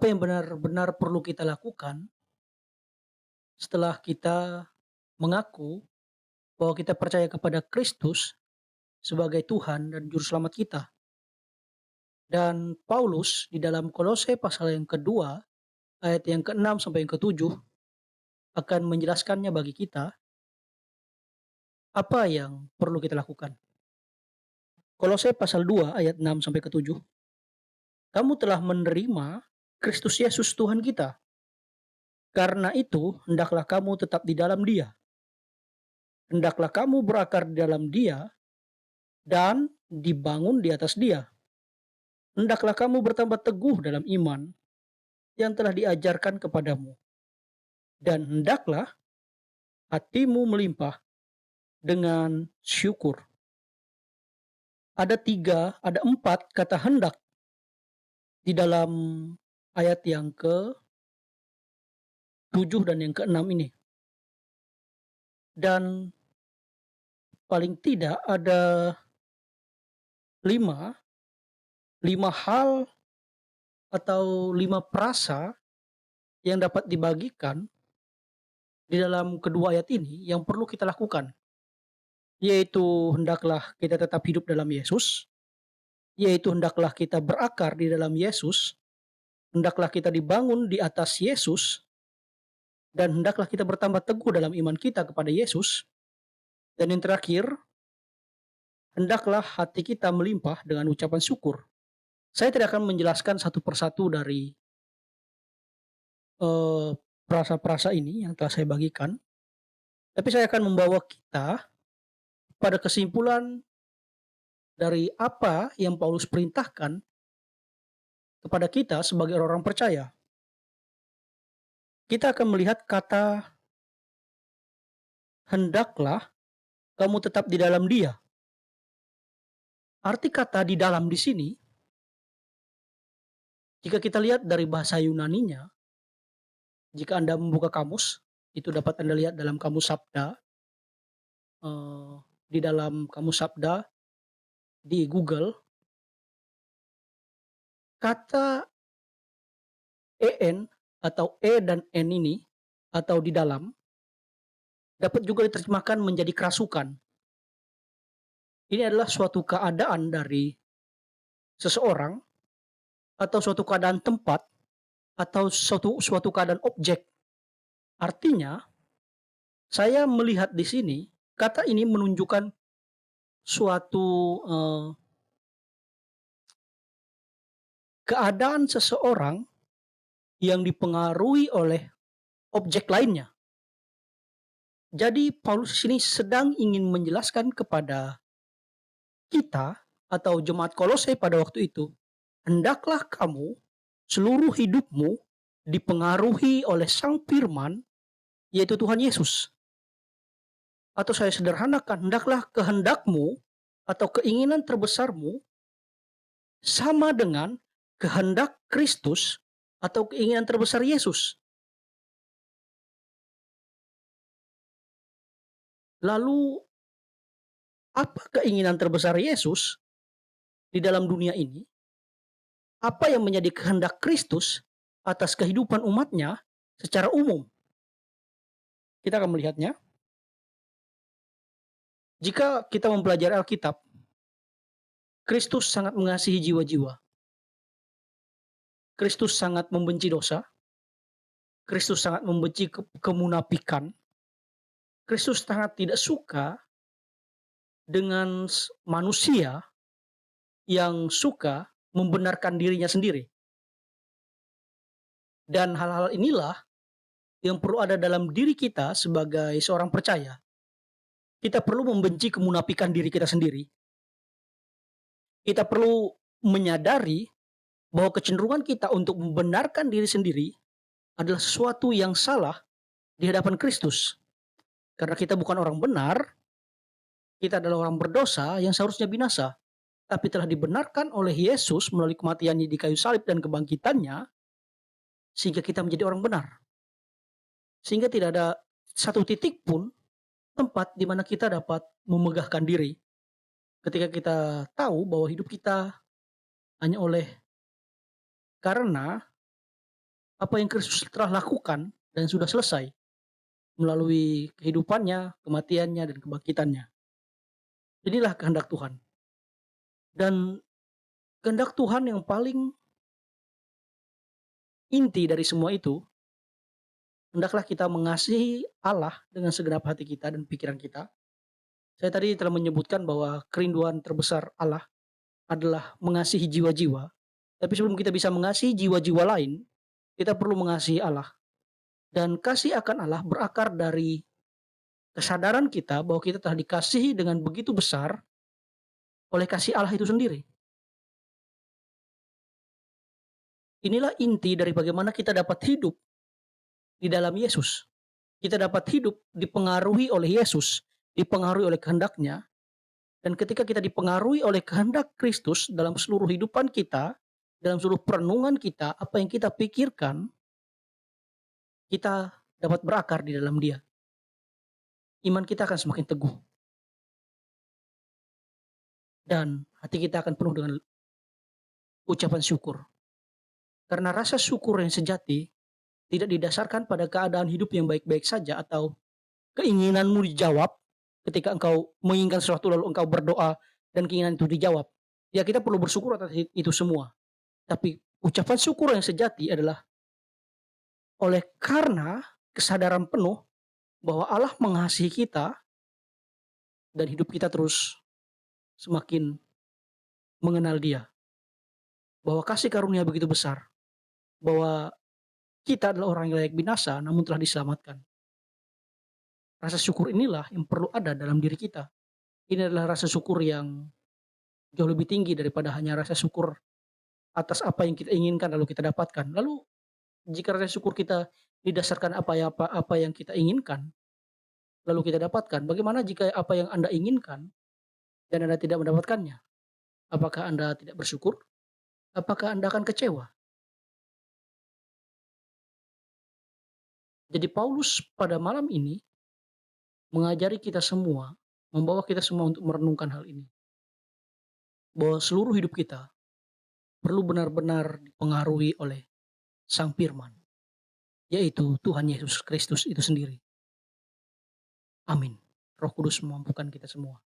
Apa yang benar-benar perlu kita lakukan setelah kita mengaku bahwa kita percaya kepada Kristus sebagai Tuhan dan juru selamat kita. Dan Paulus di dalam Kolose pasal yang kedua, ayat yang ke-6 sampai yang ke-7 akan menjelaskannya bagi kita apa yang perlu kita lakukan. Kolose pasal 2 ayat 6 sampai ke-7. Kamu telah menerima Kristus Yesus Tuhan kita. Karena itu, hendaklah kamu tetap di dalam Dia. Hendaklah kamu berakar di dalam Dia dan dibangun di atas Dia. Hendaklah kamu bertambah teguh dalam iman yang telah diajarkan kepadamu, dan hendaklah hatimu melimpah dengan syukur. Ada empat kata hendak di dalam ayat yang ke-7 dan yang ke-6 ini. Dan paling tidak ada lima, lima hal atau lima frasa yang dapat dibagikan di dalam kedua ayat ini yang perlu kita lakukan. Yaitu hendaklah kita tetap hidup dalam Yesus, yaitu hendaklah kita berakar di dalam Yesus, hendaklah kita dibangun di atas Yesus, dan hendaklah kita bertambah teguh dalam iman kita kepada Yesus. Dan yang terakhir, hendaklah hati kita melimpah dengan ucapan syukur. Saya tidak akan menjelaskan satu persatu dari eh, prasa-prasa ini yang telah saya bagikan, tapi saya akan membawa kita pada kesimpulan dari apa yang Paulus perintahkan kepada kita sebagai orang percaya. Kita akan melihat kata hendaklah kamu tetap di dalam Dia. Arti kata di dalam di sini, jika kita lihat dari bahasa Yunaninya, jika Anda membuka kamus, itu dapat Anda lihat dalam kamus Sabda, eh, di dalam kamus Sabda di Google, kata en atau e dan n ini atau di dalam dapat juga diterjemahkan menjadi kerasukan. Ini adalah suatu keadaan dari seseorang atau suatu keadaan tempat atau suatu keadaan objek. Artinya, saya melihat di sini kata ini menunjukkan suatu keadaan seseorang yang dipengaruhi oleh objek lainnya. Jadi Paulus sini sedang ingin menjelaskan kepada kita atau jemaat Kolose pada waktu itu, hendaklah kamu seluruh hidupmu dipengaruhi oleh Sang Firman, yaitu Tuhan Yesus. Atau saya sederhanakan, hendaklah kehendakmu atau keinginan terbesarmu sama dengan kehendak Kristus atau keinginan terbesar Yesus. Lalu, apa keinginan terbesar Yesus di dalam dunia ini? Apa yang menjadi kehendak Kristus atas kehidupan umatnya secara umum? Kita akan melihatnya. Jika kita mempelajari Alkitab, Kristus sangat mengasihi jiwa-jiwa. Kristus sangat membenci dosa. Kristus sangat membenci kemunafikan. Kristus sangat tidak suka dengan manusia yang suka membenarkan dirinya sendiri. Dan hal-hal inilah yang perlu ada dalam diri kita sebagai seorang percaya. Kita perlu membenci kemunafikan diri kita sendiri. Kita perlu menyadari bahwa kecenderungan kita untuk membenarkan diri sendiri adalah sesuatu yang salah di hadapan Kristus. Karena kita bukan orang benar, kita adalah orang berdosa yang seharusnya binasa, tapi telah dibenarkan oleh Yesus melalui kematiannya di kayu salib dan kebangkitannya, sehingga kita menjadi orang benar. Sehingga tidak ada satu titik pun tempat di mana kita dapat memegahkan diri. Ketika kita tahu bahwa hidup kita hanya oleh karena apa yang Kristus telah lakukan dan sudah selesai melalui kehidupannya, kematiannya, dan kebangkitannya. Inilah kehendak Tuhan. Dan kehendak Tuhan yang paling inti dari semua itu, hendaklah kita mengasihi Allah dengan segenap hati kita dan pikiran kita. Saya tadi telah menyebutkan bahwa kerinduan terbesar Allah adalah mengasihi jiwa-jiwa. Tapi sebelum kita bisa mengasihi jiwa-jiwa lain, kita perlu mengasihi Allah. Dan kasih akan Allah berakar dari kesadaran kita bahwa kita telah dikasihi dengan begitu besar oleh kasih Allah itu sendiri. Inilah inti dari bagaimana kita dapat hidup di dalam Yesus. Kita dapat hidup dipengaruhi oleh Yesus, dipengaruhi oleh kehendaknya, dan ketika kita dipengaruhi oleh kehendak Kristus dalam seluruh hidupan kita, dalam seluruh perenungan kita, apa yang kita pikirkan, kita dapat berakar di dalam Dia. Iman kita akan semakin teguh dan hati kita akan penuh dengan ucapan syukur. Karena rasa syukur yang sejati tidak didasarkan pada keadaan hidup yang baik-baik saja atau keinginanmu dijawab ketika engkau menginginkan sesuatu lalu engkau berdoa dan keinginan itu dijawab. Ya kita perlu bersyukur atas itu semua. Tapi ucapan syukur yang sejati adalah oleh karena kesadaran penuh bahwa Allah mengasihi kita dan hidup kita terus semakin mengenal Dia. Bahwa kasih karunia begitu besar. Bahwa kita adalah orang yang layak binasa namun telah diselamatkan. Rasa syukur inilah yang perlu ada dalam diri kita. Ini adalah rasa syukur yang jauh lebih tinggi daripada hanya rasa syukur atas apa yang kita inginkan lalu kita dapatkan. Lalu jika rasa syukur kita didasarkan apa yang kita inginkan lalu kita dapatkan, bagaimana jika apa yang Anda inginkan dan Anda tidak mendapatkannya? Apakah Anda tidak bersyukur? Apakah Anda akan kecewa? Jadi Paulus pada malam ini mengajari kita semua, membawa kita semua untuk merenungkan hal ini. Bahwa seluruh hidup kita perlu benar-benar dipengaruhi oleh Sang Firman, yaitu Tuhan Yesus Kristus itu sendiri. Amin. Roh Kudus memampukan kita semua.